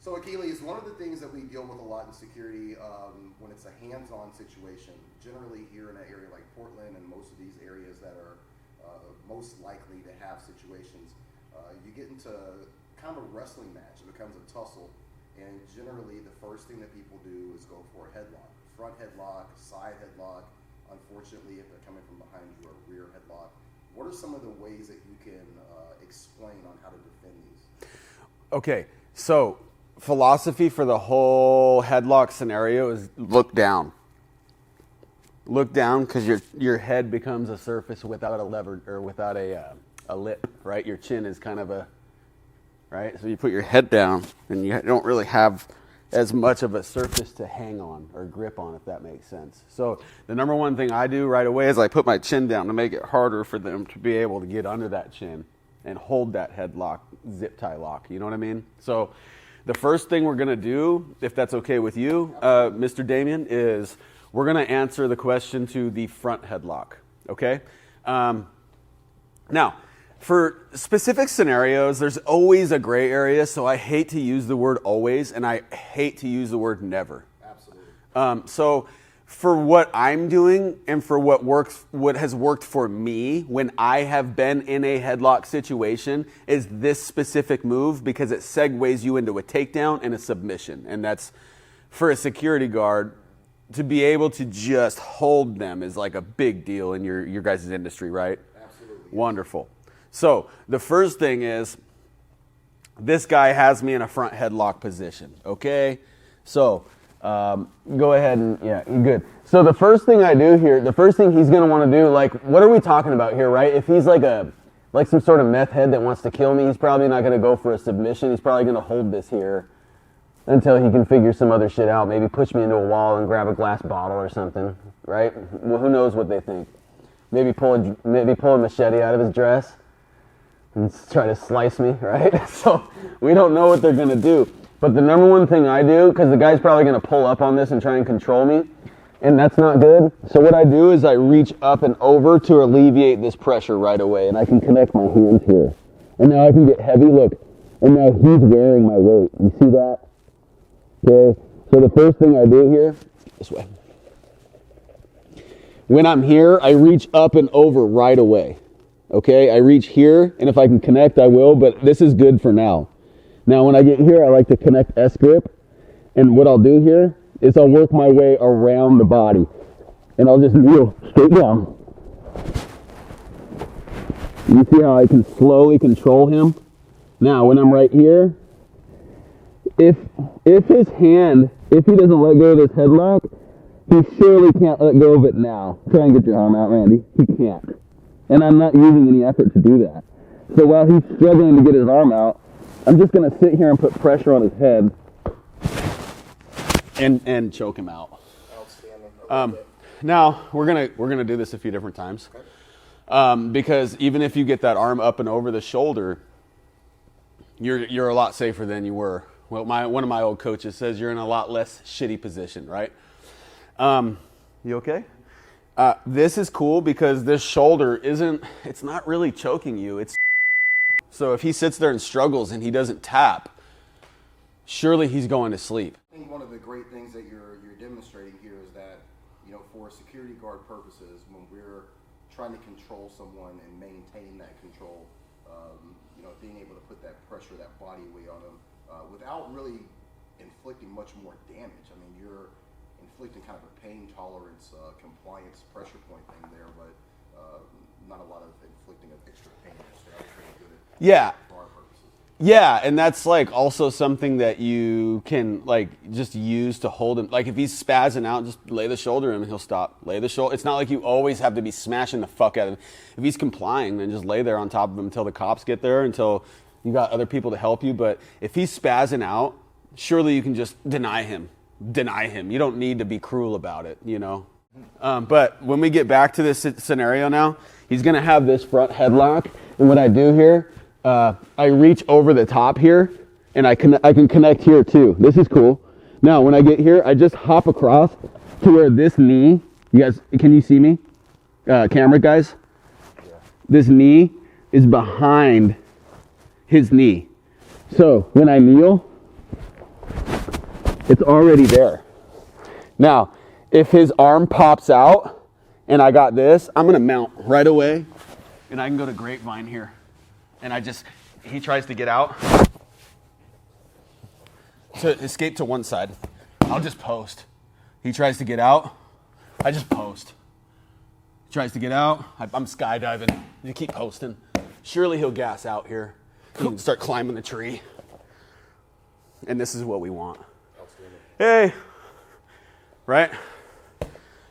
So Achilles, one of the things that we deal with a lot in security when it's a hands-on situation, generally here in an area like Portland and most of these areas that are most likely to have situations, you get into kind of a wrestling match. It becomes a tussle, and generally the first thing that people do is go for a headlock. Front headlock, side headlock. Unfortunately, if they're coming from behind you, a rear headlock. What are some of the ways that you can explain on how to defend these? Okay, so philosophy for the whole headlock scenario is look down. Look down, because your head becomes a surface without a lever or without a lip, right? Your chin is kind of a, right? So you put your head down, and you don't really have as much of a surface to hang on or grip on, if that makes sense. So the number one thing I do right away is I put my chin down to make it harder for them to be able to get under that chin and hold that headlock, zip tie lock. You know what I mean? So the first thing we're going to do, if that's okay with you, Mr. Damien, is we're going to answer the question to the front headlock, okay? Now, for specific scenarios, there's always a gray area, so I hate to use the word always, and I hate to use the word never. Absolutely. So for what I'm doing and for what has worked for me when I have been in a headlock situation is this specific move, because it segues you into a takedown and a submission. And that's, for a security guard, to be able to just hold them is like a big deal in your guys' industry, right? Absolutely. Wonderful. So the first thing is, this guy has me in a front headlock position, okay? So go ahead and, yeah, you're good. So the first thing I do here, the first thing he's going to want to do, like, what are we talking about here, right? If he's like some sort of meth head that wants to kill me, he's probably not going to go for a submission. He's probably going to hold this here until he can figure some other shit out. Maybe push me into a wall and grab a glass bottle or something, right? Well, who knows what they think? Maybe pull a machete out of his dress and try to slice me, right? So we don't know what they're going to do. But the number one thing I do, because the guy's probably going to pull up on this and try and control me, and that's not good. So what I do is I reach up and over to alleviate this pressure right away, and I can connect my hands here. And now I can get heavy, look, and now he's wearing my weight. You see that? Okay, so the first thing I do here, this way. When I'm here, I reach up and over right away. Okay, I reach here, and if I can connect, I will, but this is good for now. Now, when I get here, I like to connect S-grip, and what I'll do here is I'll work my way around the body, and I'll just kneel straight down. You see how I can slowly control him? Now, when I'm right here, if his hand, if he doesn't let go of this headlock, he surely can't let go of it now. Try and get your arm out, Randy. He can't. And I'm not using any effort to do that. So while he's struggling to get his arm out, I'm just going to sit here and put pressure on his head and choke him out. Outstanding. Now we're gonna do this a few different times, because even if you get that arm up and over the shoulder, you're a lot safer than you were. Well, one of my old coaches says you're in a lot less shitty position, right? You okay? This is cool because this shoulder it's not really choking you. So if he sits there and struggles and he doesn't tap, surely he's going to sleep. I think one of the great things that you're demonstrating here is that, you know, for security guard purposes, when we're trying to control someone and maintain that control, you know, being able to put that pressure, that body weight on them, without really inflicting much more damage. I mean, you're inflicting kind of a pain tolerance, compliance pressure point thing there, but not a lot of inflicting of extra pain. Yeah. Yeah, and that's like also something that you can like just use to hold him. Like if he's spazzing out, just lay the shoulder in and he'll stop. Lay the shoulder. It's not like you always have to be smashing the fuck out of him. If he's complying, then just lay there on top of him until the cops get there, until you got other people to help you. But if he's spazzing out, surely you can just deny him. You don't need to be cruel about it, you know. But when we get back to this scenario now, he's going to have this front headlock. And what I do here, I reach over the top here, and I can connect here too. This is cool. Now, when I get here, I just hop across to where this knee, you guys, can you see me? Camera guys? Yeah. This knee is behind his knee. So when I kneel, It's already there. Now, if his arm pops out and I got this, I'm gonna mount right away and I can go to grapevine here. And he tries to get out, to escape to one side. I'll just post. He tries to get out, I just post. He tries to get out, I'm skydiving. You keep posting. Surely he'll gas out here. He can start climbing the tree. And this is what we want. Hey, right?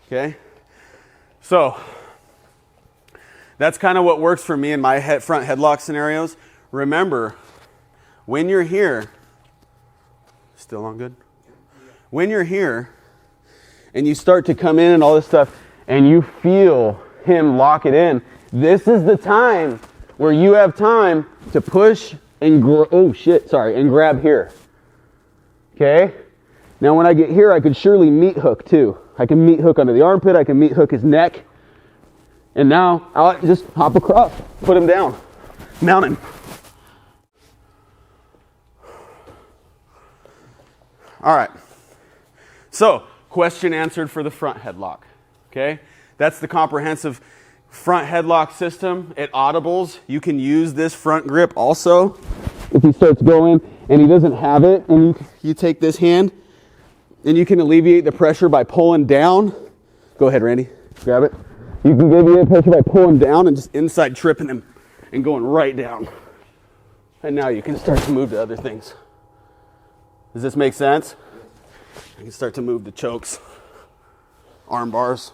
Okay. So that's kind of what works for me in my front headlock scenarios. Remember, when you're here, still on good? When you're here and you start to come in and all this stuff and you feel him lock it in, this is the time where you have time to push and and grab here. Okay? Now when I get here, I could surely meat hook too. I can meat hook under the armpit, I can meat hook his neck. And now I'll just hop across, put him down, mount him. All right. So, question answered for the front headlock. Okay? That's the comprehensive front headlock system. It audibles. You can use this front grip also. If he starts going and he doesn't have it, and you take this hand, and you can alleviate the pressure by pulling down. Go ahead, Randy. Grab it. You can alleviate the pressure by pulling down and just inside tripping him and going right down. And now you can start to move to other things. Does this make sense? I can start to move the chokes, arm bars.